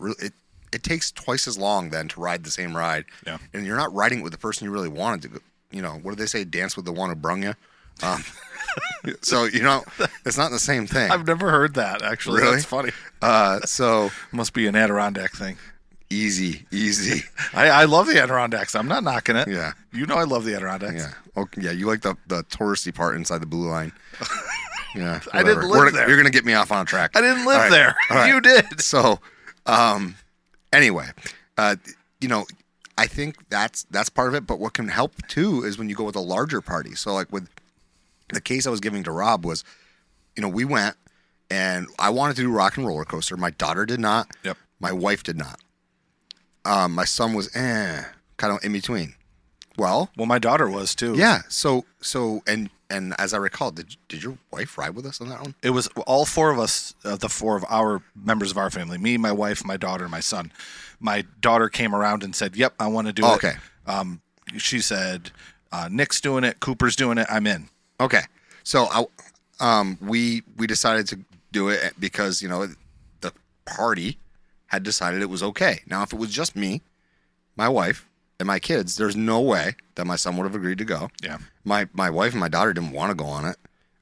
it takes twice as long then to ride the same ride. Yeah. And you're not riding it with the person you really wanted to go. You know, what do they say? Dance with the one who brung you. So, you know, it's not the same thing. I've never heard that, actually. Really? That's funny. So must be an Adirondack thing. Easy. I love the Adirondacks. I'm not knocking it. Yeah. You know I love the Adirondacks. Yeah. Okay. Yeah. You like the touristy part inside the blue line. Yeah. I didn't live there. You're gonna get me off on a track. I didn't live there. All right. You did. So, anyway, I think that's part of it. But what can help too is when you go with a larger party. So, like with the case I was giving to Rob was, we went and I wanted to do rock and roller coaster. My daughter did not. Yep. My wife did not. My son was kind of in between. Well, my daughter was too. Yeah. So and as I recall, did your wife ride with us on that one? It was all four of us, the four of our members of our family, me, my wife, my daughter, and my son. My daughter came around and said, yep, I want to do it. Okay. She said, Nick's doing it, Cooper's doing it, I'm in. Okay. So we decided to do it because, the party had decided it was okay. Now, if it was just me, my wife, and my kids, there's no way that my son would have agreed to go. Yeah. My wife and my daughter didn't want to go on it.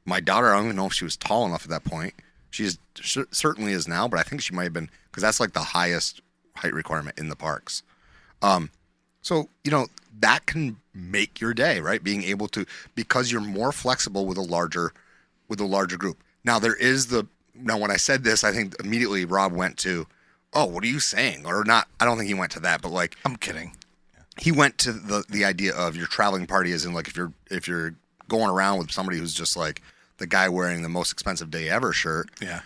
My daughter, I don't even know if she was tall enough at that point. She certainly is now, but I think she might have been, because that's like the highest height requirement in the parks. So, that can make your day, right? Being able to, because you're more flexible with a larger group. Now, when I said this, I think immediately Rob went to, oh, what are you saying? Or not, I don't think he went to that, but like. I'm kidding. He went to the idea of your traveling party as in like if you're going around with somebody who's just like the guy wearing the most expensive day ever shirt. Yeah.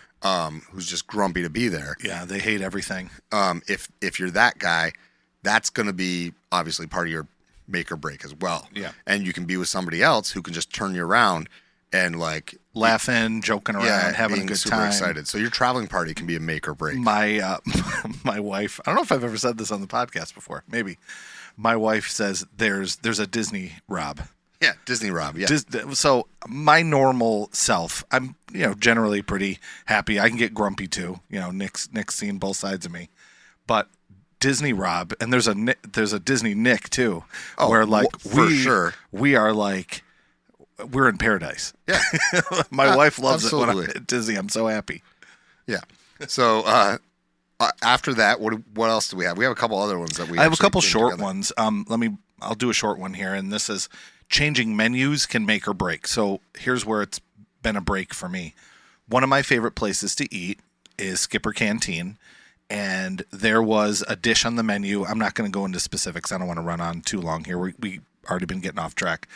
Who's just grumpy to be there. Yeah, they hate everything. If you're that guy, that's going to be obviously part of your make or break as well. Yeah. And you can be with somebody else who can just turn you around and like laughing, joking around, having a good super time. Excited. So your traveling party can be a make or break. My my wife, I don't know if I've ever said this on the podcast before. Maybe. My wife says there's a Disney Rob. Yeah, Disney Rob. Yeah. So my normal self, I'm generally pretty happy. I can get grumpy too. Nick's seen both sides of me, but Disney Rob, and there's a Disney Nick too, where like for sure we are like we're in paradise. Yeah, my wife loves absolutely. it when I'm at Disney. I'm so happy. Yeah. So after that, what else do we have? We have a couple other ones that we. I have a couple short together. ones. I'll do a short one here, and this is changing menus can make or break. So here's where it's been a break for me. One of my favorite places to eat is Skipper Canteen, and there was a dish on the menu. I'm not going to go into specifics. I don't want to run on too long here. We already been getting off track,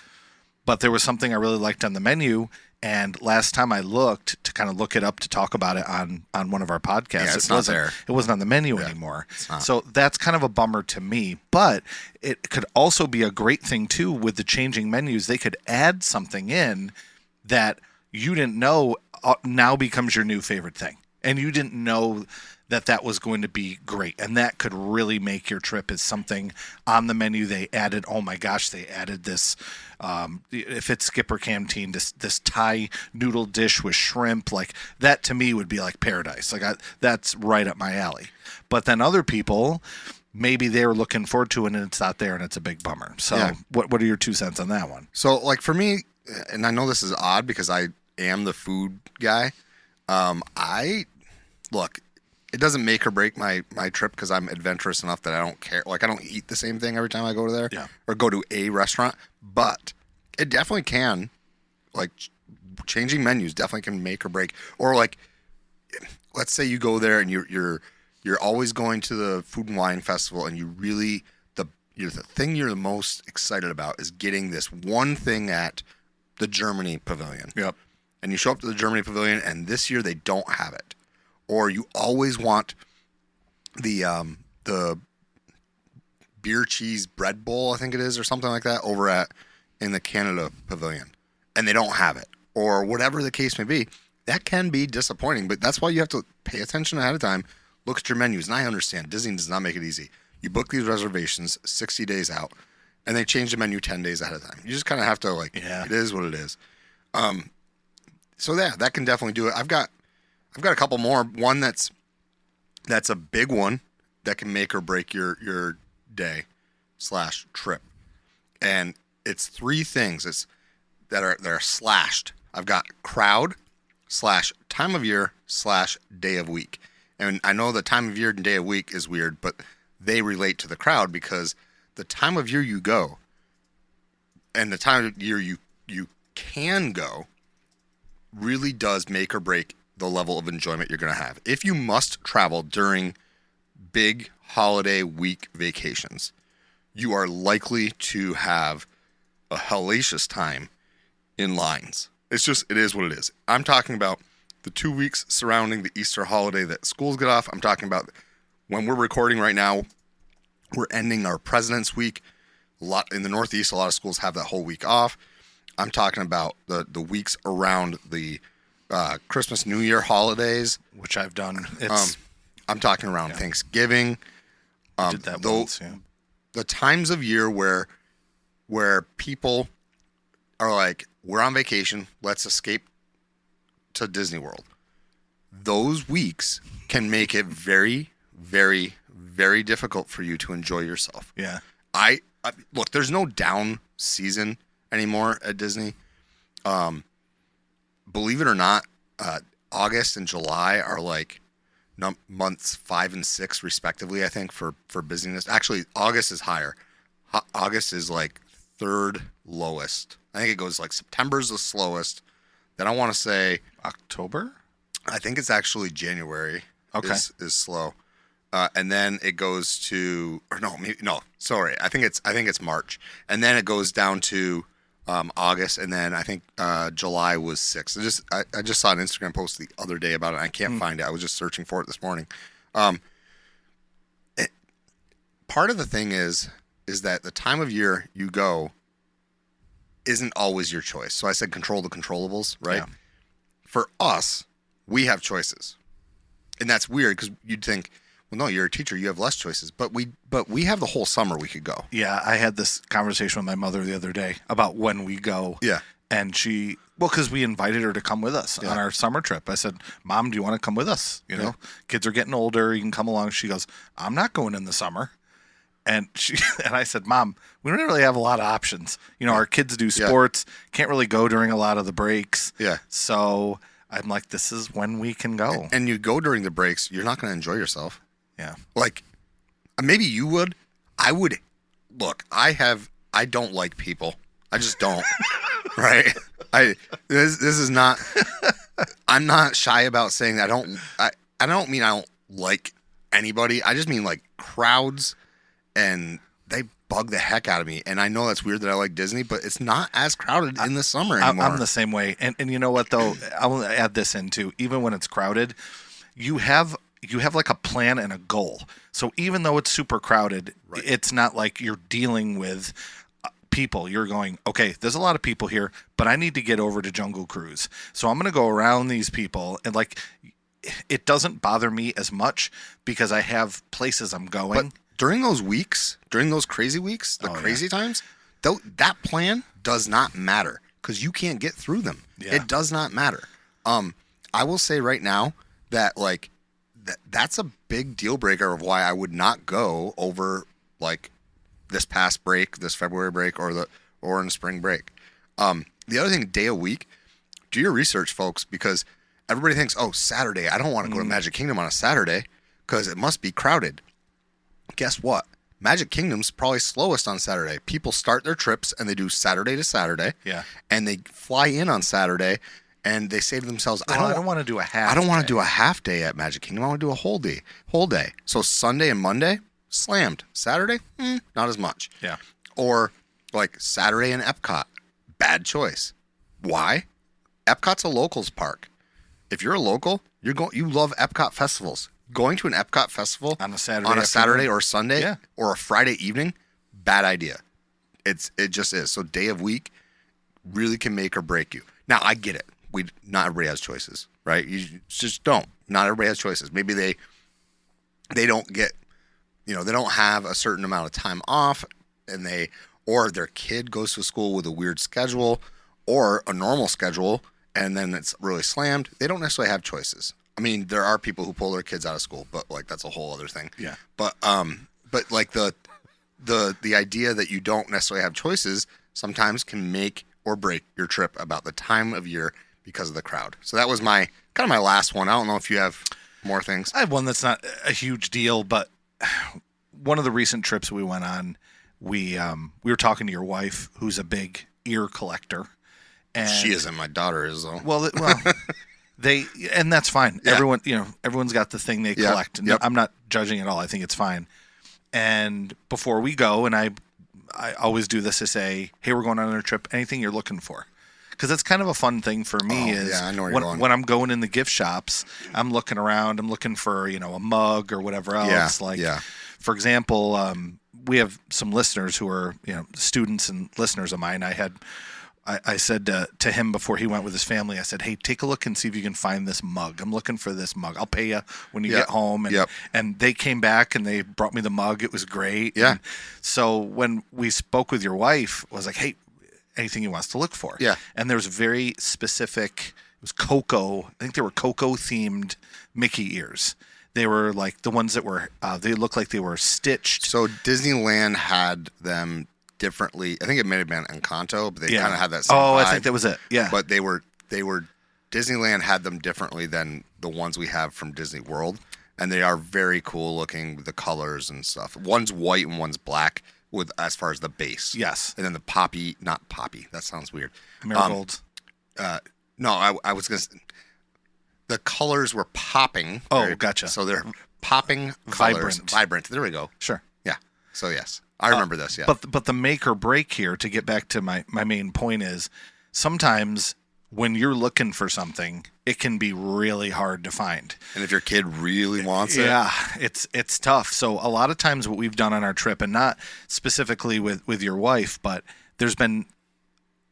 but there was something I really liked on the menu. And last time I looked to kind of look it up to talk about it on one of our podcasts, it's not there. It wasn't on the menu anymore. So that's kind of a bummer to me. But it could also be a great thing too with the changing menus. They could add something in that you didn't know now becomes your new favorite thing, and you didn't know that was going to be great, and that could really make your trip as something on the menu they added. Oh my gosh, they added this. If it's Skipper Canteen, this Thai noodle dish with shrimp, like that to me would be like paradise. Like that's right up my alley. But then other people, maybe they were looking forward to it and it's not there and it's a big bummer. So what are your 2 cents on that one? So like for me, and I know this is odd because I am the food guy. It doesn't make or break my trip because I'm adventurous enough that I don't care. Like I don't eat the same thing every time I go to there or go to a restaurant, but it definitely can, like changing menus definitely can make or break. Or like, let's say you go there and you're always going to the Food and Wine Festival and you really, the thing you're the most excited about is getting this one thing at the Germany Pavilion. Yep. And you show up to the Germany Pavilion and this year they don't have it. Or you always want the beer cheese bread bowl, I think it is, or something like that, over in the Canada Pavilion, and they don't have it, or whatever the case may be. That can be disappointing, but that's why you have to pay attention ahead of time. Look at your menus, and I understand Disney does not make it easy. You book these reservations 60 days out, and they change the menu 10 days ahead of time. You just kind of have to it is what it is. So yeah, that can definitely do it. I've got a couple more. One that's a big one that can make or break your day / trip. And it's 3 things that are slashed. I've got crowd / time of year / day of week. And I know the time of year and day of week is weird, but they relate to the crowd because the time of year you go and the time of year you can go really does make or break the level of enjoyment you're going to have. If you must travel during big holiday week vacations, you are likely to have a hellacious time in lines. It is what it is. I'm talking about the 2 weeks surrounding the Easter holiday that schools get off. I'm talking about when we're recording right now, we're ending our President's Week. A lot in the Northeast, a lot of schools have that whole week off. I'm talking about the weeks around the Christmas, New Year holidays, which I've done. I'm talking around Thanksgiving. Did that once, yeah. The times of year where people are like, we're on vacation, let's escape to Disney World. Those weeks can make it very, very, very difficult for you to enjoy yourself. Yeah. I look, there's no down season anymore at Disney. Believe it or not, August and July are like months 5 and 6 respectively, I think, for busyness. Actually, August is higher. August is like third lowest. I think it goes like September's the slowest. Then I want to say October. I think it's actually January. Okay, is slow, and then it goes to sorry. I think it's March, and then it goes down to August, and then I think July was 6. I just saw an Instagram post the other day about it. I can't find it. I was just searching for it this morning. Part of the thing is that the time of year you go isn't always your choice. So I said control the controllables, right? Yeah. For us, we have choices. And that's weird because you'd think, well, no, you're a teacher, you have less choices. But we have the whole summer we could go. Yeah, I had this conversation with my mother the other day about when we go. Yeah. And because we invited her to come with us on our summer trip. I said, Mom, do you want to come with us? You know, kids are getting older. You can come along. She goes, I'm not going in the summer. And I said, Mom, we don't really have a lot of options. You know, our kids do sports, can't really go during a lot of the breaks. Yeah. So I'm like, this is when we can go. And you go during the breaks, you're not going to enjoy yourself. Yeah. Like, maybe you would. I would. Look, I don't like people. I just don't. Right? This is not. I'm not shy about saying that. I don't mean I don't like anybody. I just mean like crowds. And they bug the heck out of me. And I know that's weird that I like Disney, but it's not as crowded in the summer anymore. I'm the same way. And you know what, though? I will add this in, too. Even when it's crowded, you have like a plan and a goal. So even though it's super crowded, it's not like you're dealing with people. You're going, okay, there's a lot of people here, but I need to get over to Jungle Cruise. So I'm going to go around these people. And, like, it doesn't bother me as much because I have places I'm going. But during those weeks, during those crazy weeks, crazy times, that plan does not matter because you can't get through them. Yeah. It does not matter. I will say right now that like that's a big deal breaker of why I would not go over like this past break, this February break, or in the spring break. The other thing, day of week, do your research, folks, because everybody thinks, oh, Saturday, I don't want to go to Magic Kingdom on a Saturday because it must be crowded. Guess what? Magic Kingdom's probably slowest on Saturday. People start their trips and they do Saturday to Saturday. Yeah. And they fly in on Saturday and they say to themselves, I don't want to do a half. I don't want to do a half day at Magic Kingdom. I want to do a whole day. So Sunday and Monday, slammed. Saturday, not as much. Yeah. Or like Saturday in Epcot, bad choice. Why? Epcot's a locals park. If you're a local, you love Epcot festivals. Going to an Epcot festival on a Saturday or Sunday or a Friday evening, bad idea. It just is. So day of week really can make or break you. Now I get it. Not everybody has choices, right? You just don't. Not everybody has choices. Maybe they don't get, they don't have a certain amount of time off, or their kid goes to school with a weird schedule or a normal schedule, and then it's really slammed. They don't necessarily have choices. I mean, there are people who pull their kids out of school, but like that's a whole other thing. Yeah. But like the idea that you don't necessarily have choices sometimes can make or break your trip about the time of year because of the crowd. So that was my last one. I don't know if you have more things. I have one that's not a huge deal, but one of the recent trips we went on, we were talking to your wife, who's a big ear collector. And She isn't. My daughter is, though. well, and that's fine. Yeah. Everyone's got the thing they Yep, collect. yep. I'm not judging at all. I think it's fine. And before we go, and I always do this to say, hey, we're going on a trip. Anything you're looking for? Because that's kind of a fun thing for me I know where you're going. when I'm going in the gift shops, I'm looking around. I'm looking for, a mug or whatever else. For example, we have some listeners who are, students and listeners of mine. I said to him before he went with his family, I said, hey, take a look and see if you can find this mug. I'm looking for this mug. I'll pay you when you get home. And they came back and they brought me the mug. It was great. Yeah. And so when we spoke with your wife, I was like, hey, anything he wants to look for. Yeah. And there's very specific, it was cocoa. I think they were cocoa themed Mickey ears. They were like the ones that were, they looked like they were stitched. So Disneyland had them differently. I think it may have been Encanto, but they kind of had that same vibe. I think that was it. Yeah. But they were Disneyland had them differently than the ones we have from Disney World, and they are very cool looking with the colors and stuff. One's white and one's black with as far as the base. Yes. And then the not poppy. That sounds weird. Marigolds. No, I was gonna. The colors were popping. Oh, gotcha. So they're popping colors. Vibrant. There we go. Sure. Yeah. So yes, I remember this. Yeah. But the make or break here, to get back to my main point, is sometimes when you're looking for something, it can be really hard to find. And if your kid really wants it, yeah, it's tough. So a lot of times what we've done on our trip, and not specifically with your wife, but there's been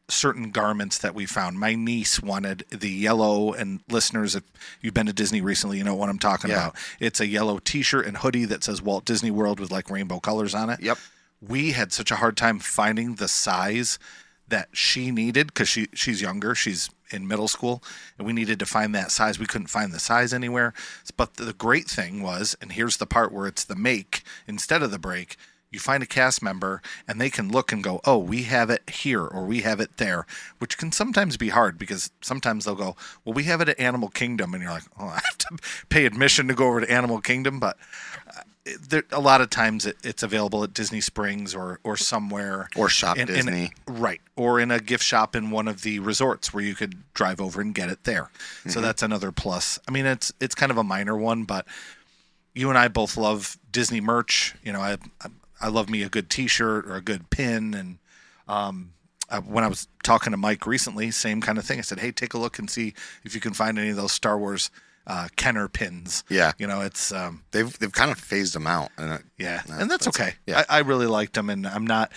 certain garments that we found. My niece wanted the yellow, and listeners, if you've been to Disney recently, you know what I'm talking about. It's a yellow t-shirt and hoodie that says Walt Disney World with like rainbow colors on it. Yep. We had such a hard time finding the size that she needed because she's younger. She's in middle school, and we needed to find that size. We couldn't find the size anywhere. But the great thing was, and here's the part where it's the make instead of the break, you find a cast member and they can look and go, oh, we have it here or we have it there, which can sometimes be hard because sometimes they'll go, well, we have it at Animal Kingdom. And you're like, oh, I have to pay admission to go over to Animal Kingdom. But a lot of times it's available at Disney Springs or somewhere. Or Shop Disney. Right. Or in a gift shop in one of the resorts where you could drive over and get it there. Mm-hmm. So that's another plus. I mean, it's kind of a minor one, but you and I both love Disney merch. You know, I love me a good T-shirt or a good pin. And when I was talking to Mike recently, same kind of thing. I said, hey, take a look and see if you can find any of those Star Wars Kenner pins. Yeah. You know, it's they've kind of phased them out. And and that's okay. Yeah. I really liked them, and I'm not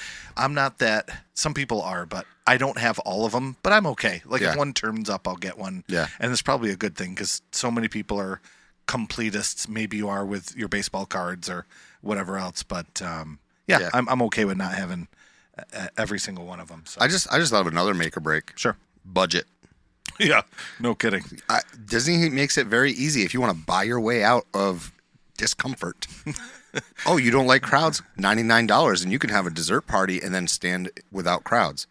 that. Some people are, but I don't have all of them. But I'm okay. Like if one turns up, I'll get one. Yeah. And it's probably a good thing because so many people are completists. Maybe you are with your baseball cards or whatever else. But I'm okay with not having every single one of them. So. I just thought of another make or break. Sure. Budget. Yeah, no kidding. Disney makes it very easy if you want to buy your way out of discomfort. Oh, you don't like crowds? $99, and you can have a dessert party and then stand without crowds.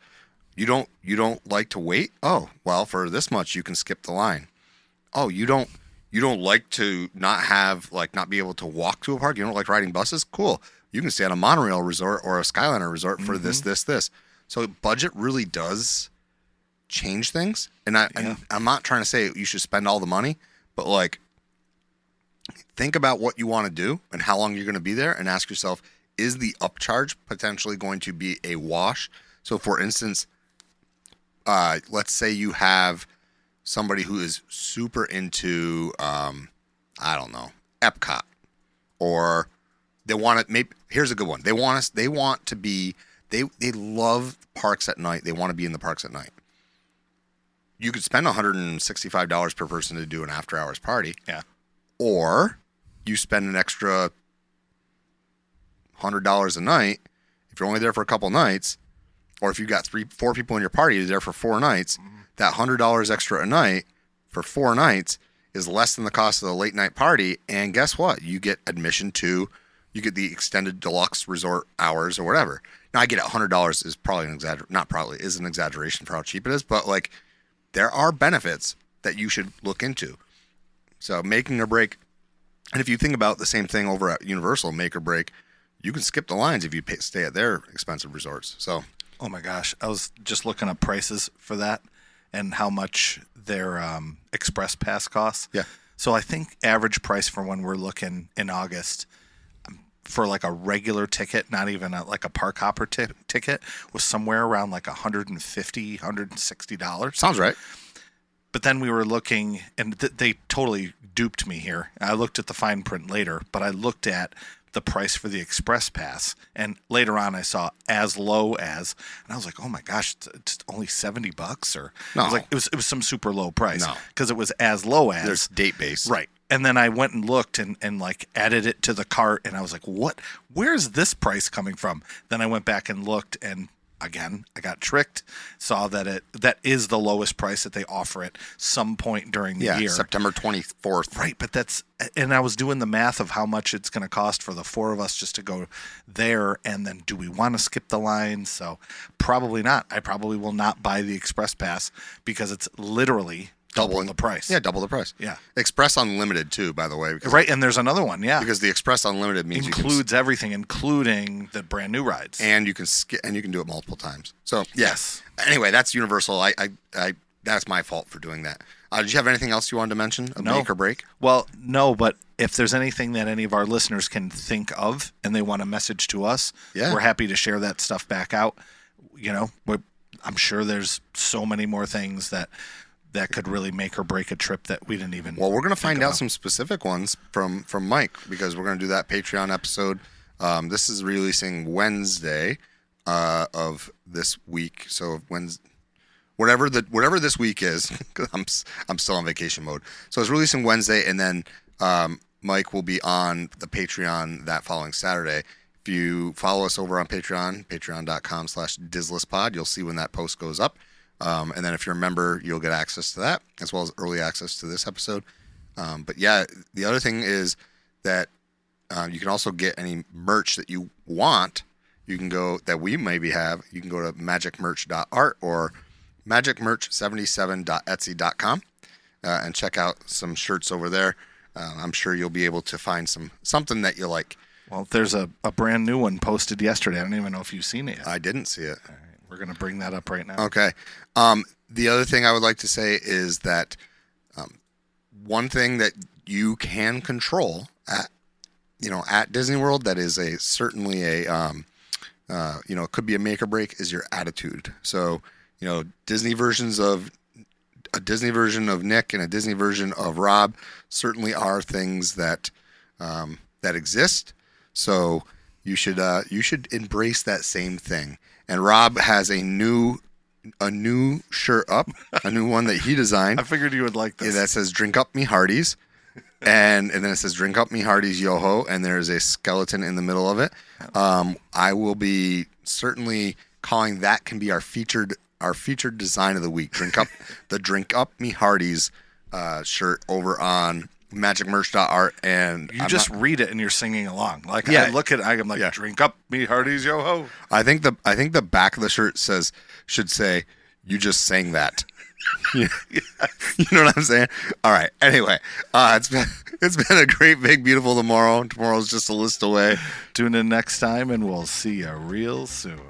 You don't like to wait? Oh, well, for this much you can skip the line. Oh, you don't like to not be able to walk to a park? You don't like riding buses? Cool. You can stay on a monorail resort or a Skyliner resort for this. So budget really does change things. And I'm not trying to say you should spend all the money, but like think about what you want to do and how long you're going to be there and ask yourself, is the upcharge potentially going to be a wash? So for instance, let's say you have somebody who is super into, Epcot, or they want to, maybe here's a good one. They love parks at night. They want to be in the parks at night. You could spend $165 per person to do an after hours party. Yeah. Or you spend an extra $100 a night if you're only there for a couple nights, or if you've got 4 people in your party, you're there for 4 nights. That $100 extra a night for 4 nights is less than the cost of the late night party. And guess what? You get admission to, you get the extended deluxe resort hours or whatever. Now I get $100 is probably an exaggeration for how cheap it is, but like there are benefits that you should look into. So making or break. And if you think about the same thing over at Universal, make or break, you can skip the lines if you stay at their expensive resorts. So, Oh my gosh, I was just looking up prices for that and how much their express pass costs. Yeah. So I think average price for when we're looking in August for like a regular ticket, not even like a park hopper ticket, was somewhere around like $150, $160. sounds right. But then we were looking, and they totally duped me here. I looked at the fine print later, but I looked at the price for the express pass, and later on I saw as low as, and I was like, oh my gosh, it's only $70, or No. I was like, it was some super low price No. because it was as low as. There's date based. Right. And then I went and looked and like added it to the cart, and I was like, what? Where's this price coming from? Then I went back and looked, and again, I got tricked, saw that that is the lowest price that they offer at some point during the year. September 24th. Right, but and I was doing the math of how much it's going to cost for the four of us just to go there, and then do we want to skip the line? So probably not. I probably will not buy the express pass because it's literally double the price. Yeah, double the price. Yeah. Express Unlimited too, by the way. Because, Right, and there's another one, yeah. Because the Express Unlimited means Includes everything, including the brand new rides. and you can skip, and you can do it multiple times. So Yes. Anyway, that's universal. I that's my fault for doing that. Did you have anything else you wanted to mention? No. Make or break? Well, no, but if there's anything that any of our listeners can think of and they want a message to us, Yeah. we're happy to share that stuff back out. You know, I'm sure there's so many more things that could really make or break a trip that we didn't even. Well, we're going to find out about. some specific ones from Mike, because we're going to do that Patreon episode. This is releasing Wednesday of this week. So whatever this week is, 'cause I'm still on vacation mode. So it's releasing Wednesday, and then Mike will be on the Patreon that following Saturday. If you follow us over on Patreon, patreon.com/dizzlesspod, you'll see when that post goes up. And then if you're a member, you'll get access to that, as well as early access to this episode. But yeah, the other thing is that you can also get any merch that you want. You can go, that we maybe have, you can go to magicmerch.art or magicmerch77.etsy.com and check out some shirts over there. I'm sure you'll be able to find something that you like. Well, there's a brand new one posted yesterday. I don't even know if you've seen it yet. I didn't see it. All right, we're going to bring that up right now. Okay. The other thing I would like to say is that one thing that you can control at Disney World, that is certainly it could be a make or break, is your attitude. So, a Disney version of Nick and a Disney version of Rob certainly are things that exist. So you should embrace that same thing. And Rob has a new shirt up, a new one that he designed. I figured you would like this. That says "Drink Up Me Hearties," and then it says "Drink Up Me Hearties, Yo Ho," and there's a skeleton in the middle of it. I will be certainly calling that can be our featured design of the week. Drink Up Me Hearties shirt over on magicmerch.art, and you just read it and you're singing along. Like, I look at it, I'm like, drink up me hearties, yo ho. I think the back of the shirt should say, "You just sang that." You know what I'm saying? All right. Anyway, it's been a great, big, beautiful tomorrow. Tomorrow's just a list away. Tune in next time, and we'll see you real soon.